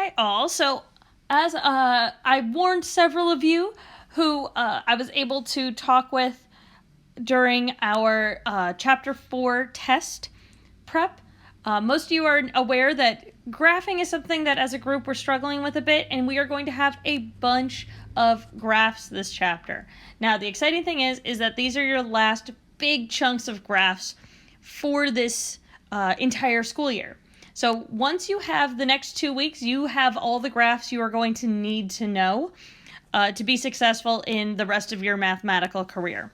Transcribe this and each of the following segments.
Hi all. So as I warned several of you who I was able to talk with during our Chapter 4 test prep, most of you are aware that graphing is something that as a group we're struggling with a bit, and we are going to have a bunch of graphs this chapter. Now the exciting thing is that these are your last big chunks of graphs for this entire school year. So once you have the next 2 weeks, you have all the graphs you are going to need to know to be successful in the rest of your mathematical career.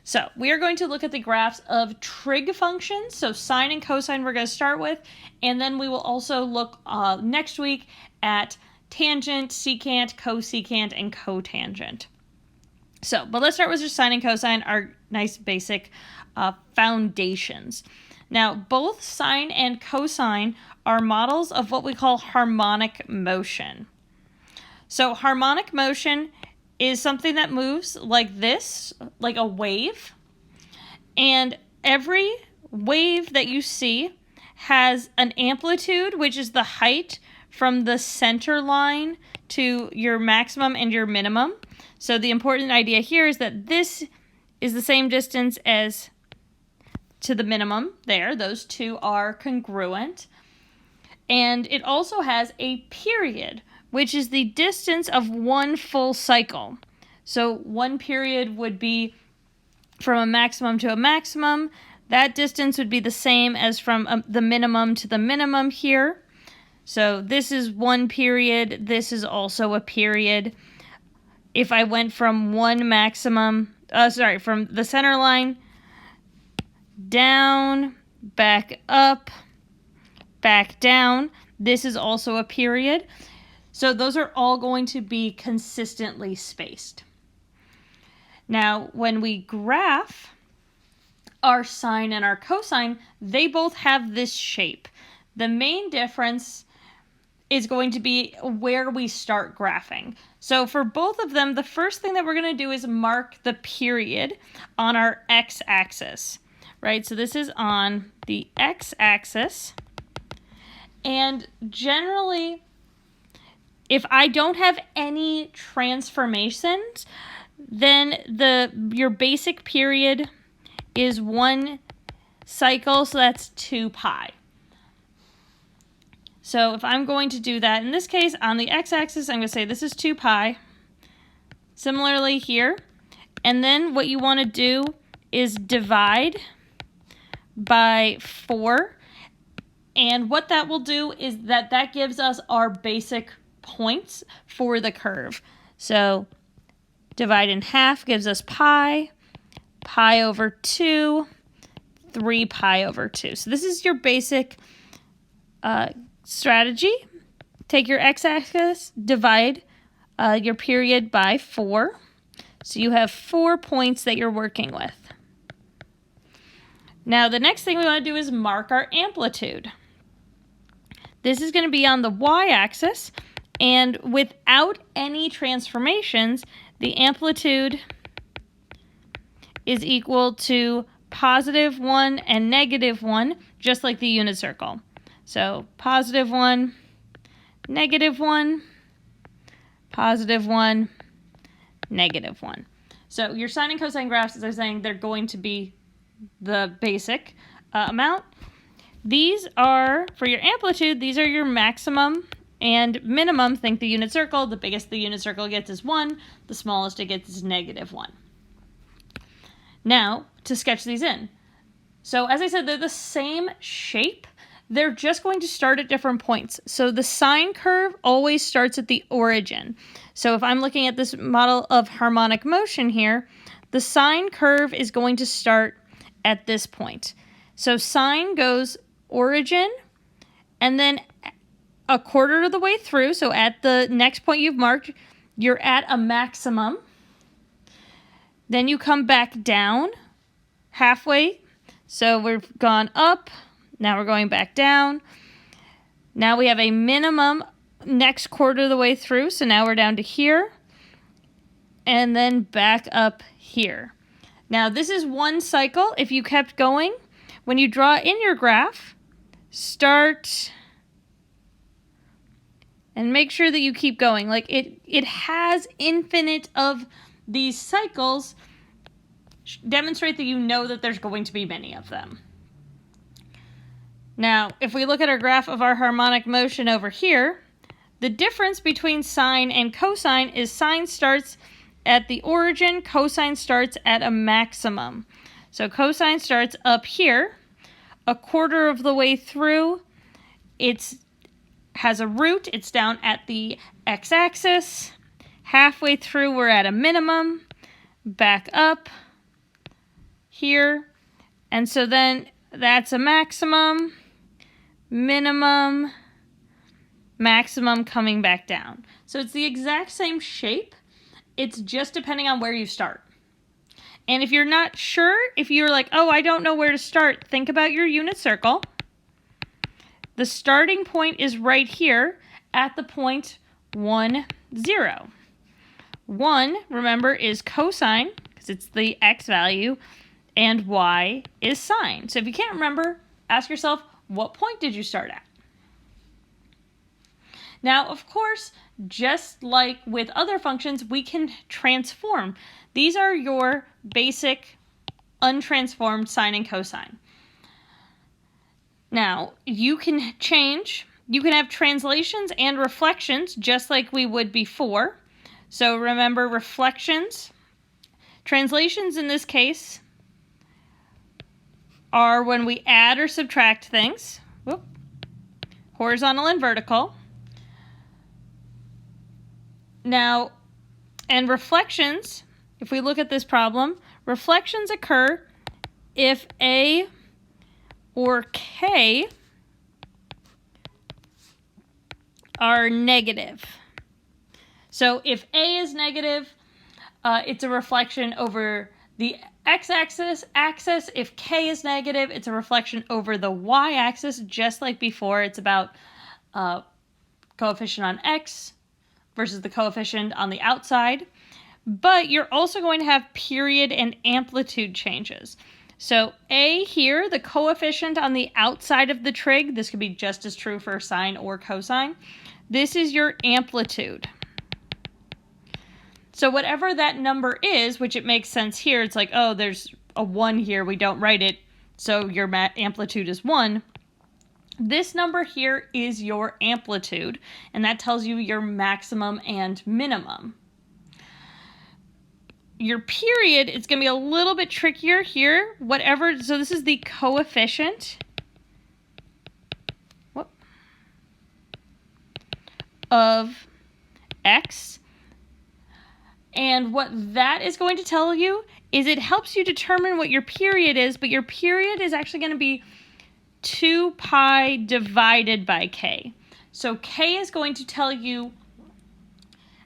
So we are going to look at the graphs of trig functions, so sine and cosine we're going to start with, and then we will also look next week at tangent, secant, cosecant, and cotangent. So, but let's start with just sine and cosine, our nice basic foundations. Now, both sine and cosine are models of what we call harmonic motion. So harmonic motion is something that moves like this, like a wave. And every wave that you see has an amplitude, which is the height from the center line to your maximum and your minimum. So the important idea here is that this is the same distance as to the minimum there. Those two are congruent. And it also has a period, which is the distance of one full cycle. So one period would be from a maximum to a maximum. That distance would be the same as from the minimum to the minimum here. So this is one period. This is also a period. If I went from one maximum, from the center line down, back up, back down, this is also a period. So those are all going to be consistently spaced. Now, when we graph our sine and our cosine, they both have this shape. The main difference is going to be where we start graphing. So for both of them, the first thing that we're going to do is mark the period on our x-axis, right? So this is on the x-axis. And generally, if I don't have any transformations, then your basic period is one cycle, so that's 2 pi. So if I'm going to do that, in this case, on the x-axis, I'm going to say this is 2 pi. Similarly here. And then what you want to do is divide by 4. And what that will do is that gives us our basic points for the curve. So divide in half gives us pi, pi over 2, 3 pi over 2. So this is your basic strategy. Take your x-axis, divide your period by 4. So you have 4 points that you're working with. Now the next thing we want to do is mark our amplitude. This is going to be on the y-axis, and without any transformations, the amplitude is equal to +1 and -1, just like the unit circle. So +1, -1, +1, -1. So your sine and cosine graphs, as I was saying, they're going to be the basic amount. These are, for your amplitude, these are your maximum and minimum. Think the unit circle. The biggest the unit circle gets is 1. The smallest it gets is -1. Now, to sketch these in. So as I said, they're the same shape. They're just going to start at different points. So the sine curve always starts at the origin. So if I'm looking at this model of harmonic motion here, the sine curve is going to start at this point. So sine goes origin, and then a quarter of the way through, so at the next point you've marked, you're at a maximum. Then you come back down halfway. So we've gone up, now we're going back down. Now we have a minimum next quarter of the way through, so now we're down to here, and then back up here. Now this is one cycle. If you kept going, when you draw in your graph, start And make sure that you keep going. Like it has infinite of these cycles. Demonstrate that you know that there's going to be many of them. Now, if we look at our graph of our harmonic motion over here, the difference between sine and cosine is sine starts at the origin, cosine starts at a maximum. So cosine starts up here, a quarter of the way through, it has a root, it's down at the x-axis, halfway through we're at a minimum, back up here, and so then that's a maximum, minimum, maximum coming back down. So it's the exact same shape, it's just depending on where you start. And if you're not sure, if you're like, oh, I don't know where to start, think about your unit circle. The starting point is right here at the point 1, 0. 1, remember, is cosine, because it's the x value, and y is sine. So if you can't remember, ask yourself, what point did you start at? Now, of course, just like with other functions, we can transform. These are your basic untransformed sine and cosine. Now, you can change, you can have translations and reflections just like we would before. So remember reflections. Translations in this case are when we add or subtract things. Whoop. Horizontal and vertical. Now, and reflections, if we look at this problem, reflections occur if A or K are negative. So if A is negative, it's a reflection over the x-axis. If K is negative, it's a reflection over the y-axis, just like before. It's about coefficient on x versus the coefficient on the outside. But you're also going to have period and amplitude changes. So A here, the coefficient on the outside of the trig, this could be just as true for sine or cosine. This is your amplitude. So whatever that number is, which it makes sense here, it's like, oh, there's a 1 here, we don't write it, so your amplitude is 1. This number here is your amplitude, and that tells you your maximum and minimum. Your period is going to be a little bit trickier here. So this is the coefficient of x. And what that is going to tell you is it helps you determine what your period is, but your period is actually going to be 2 pi divided by k. So k is going to tell you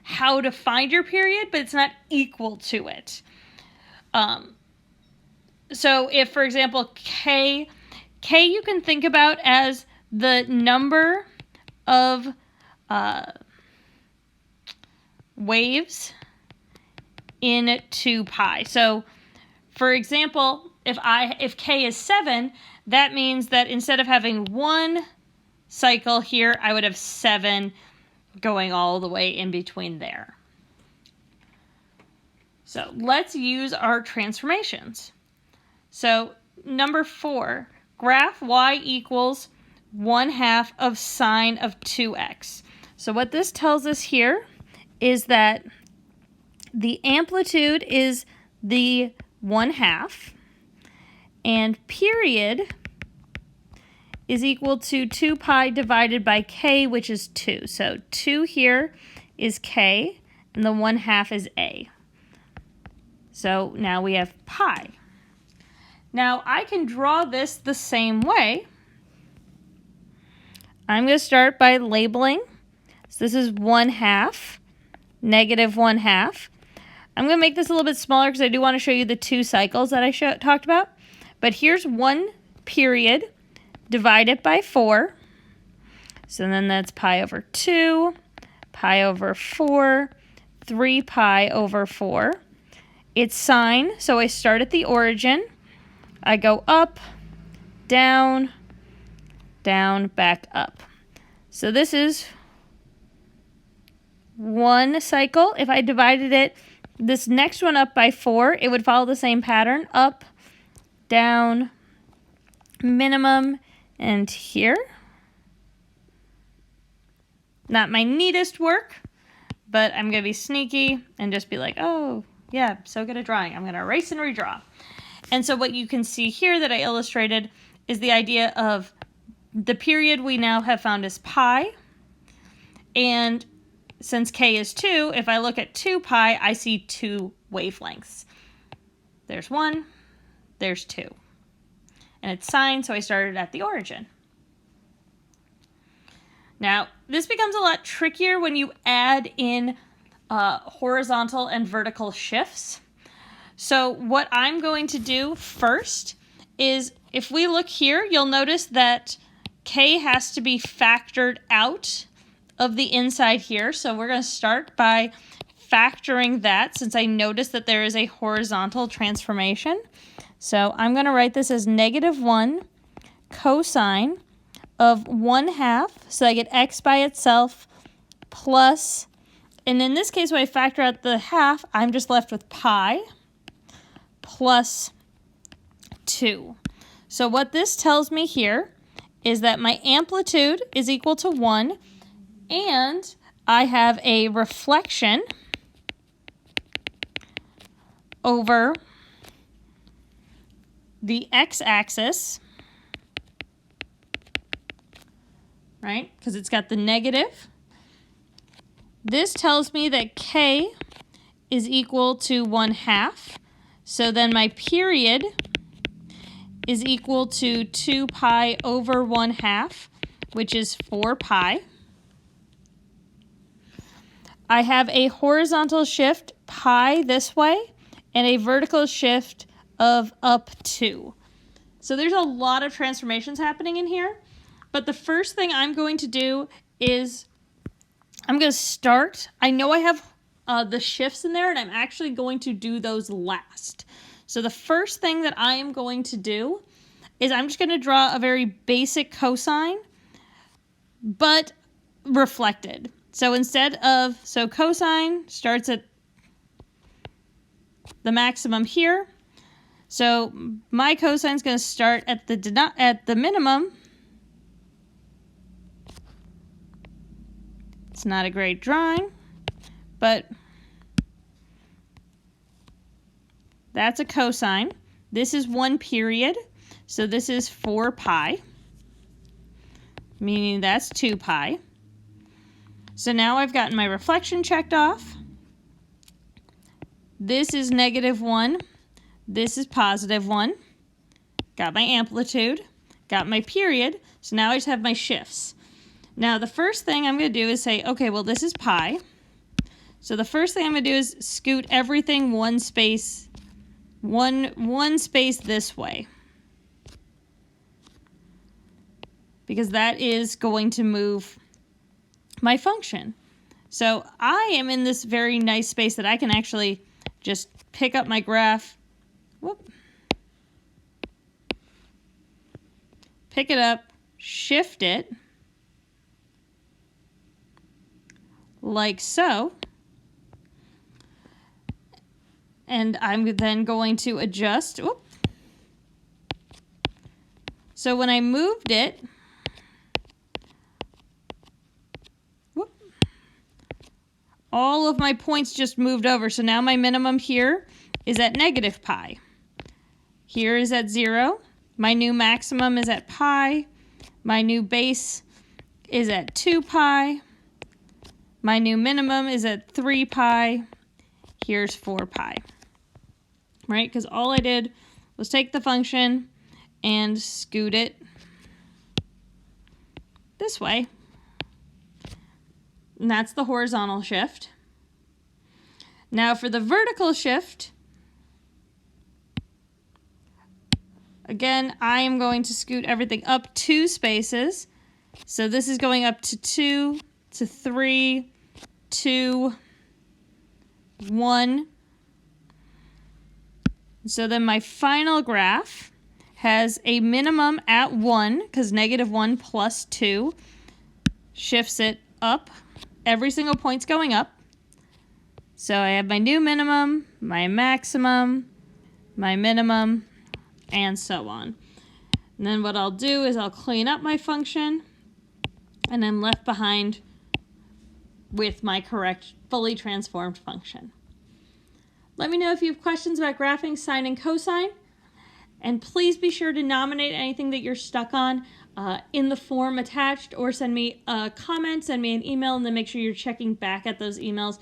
how to find your period, but it's not equal to it. So if, for example, k you can think about as the number of waves in 2 pi. So, for example, if k is 7, that means that instead of having 1 cycle here, I would have 7 going all the way in between there. So let's use our transformations. So number 4, graph y equals 1/2 of sine of 2x. So what this tells us here is that the amplitude is the 1/2, and period is equal to 2 pi divided by k, which is 2. So 2 here is k, and the 1/2 is a. So now we have pi. Now I can draw this the same way. I'm going to start by labeling. So this is 1/2, negative 1/2. I'm going to make this a little bit smaller because I do want to show you the 2 cycles that I talked about. But here's 1 period. Divide it by 4. So then that's pi over 2, pi over 4, 3 pi over 4. It's sine, so I start at the origin. I go up, down, down, back up. So this is one cycle. If I divided it, this next one up by 4, it would follow the same pattern. Up, down, minimum, and here. Not my neatest work, but I'm going to be sneaky and just be like, oh, yeah, I'm so good at drawing. I'm going to erase and redraw. And so what you can see here that I illustrated is the idea of the period we now have found is pi. And since k is 2, if I look at 2 pi, I see 2 wavelengths. There's 1, there's 2. And it's sine, so I started at the origin. Now, this becomes a lot trickier when you add in horizontal and vertical shifts. So what I'm going to do first is, if we look here, you'll notice that k has to be factored out of the inside here. So we're going to start by factoring that, since I noticed that there is a horizontal transformation. So I'm going to write this as -1 cosine of 1/2. So I get x by itself plus, and in this case when I factor out the half, I'm just left with pi plus 2. So what this tells me here is that my amplitude is equal to 1, and I have a reflection over the x-axis, right? Because it's got the negative. This tells me that k is equal to 1/2. So then my period is equal to 2 pi over 1/2, which is 4 pi. I have a horizontal shift pi this way and a vertical shift of up 2. So there's a lot of transformations happening in here. But the first thing I'm going to do is I'm going to start. I know I have the shifts in there, and I'm actually going to do those last. So the first thing that I am going to do is I'm just going to draw a very basic cosine, but reflected. So so cosine starts at the maximum here. So my cosine is going to start at the minimum. It's not a great drawing, but that's a cosine. This is 1 period, so this is 4 pi, meaning that's 2 pi. So now I've gotten my reflection checked off. This is -1. This is +1. Got my amplitude. Got my period. So now I just have my shifts. Now the first thing I'm going to do is say, okay, well this is pi. So the first thing I'm going to do is scoot everything one space this way, because that is going to move my function. So I am in this very nice space that I can actually just pick up my graph, pick it up, shift it, like so. And I'm then going to adjust. So when I moved it, all of my points just moved over. So now my minimum here is at -pi. Here is at 0. My new maximum is at pi. My new base is at 2 pi. My new minimum is at 3 pi. Here's 4 pi. Right? Because all I did was take the function and scoot it this way. And that's the horizontal shift. Now for the vertical shift, again, I am going to scoot everything up 2 spaces. So this is going up to 2, to 3, 2, 1. So then my final graph has a minimum at 1, because -1 plus 2 shifts it up every single point's going up. So I have my new minimum, my maximum, my minimum, and so on. And then what I'll do is I'll clean up my function, and I'm left behind with my correct, fully transformed function. Let me know if you have questions about graphing sine and cosine, and please be sure to nominate anything that you're stuck on in the form attached, or send me a comment, send me an email, and then make sure you're checking back at those emails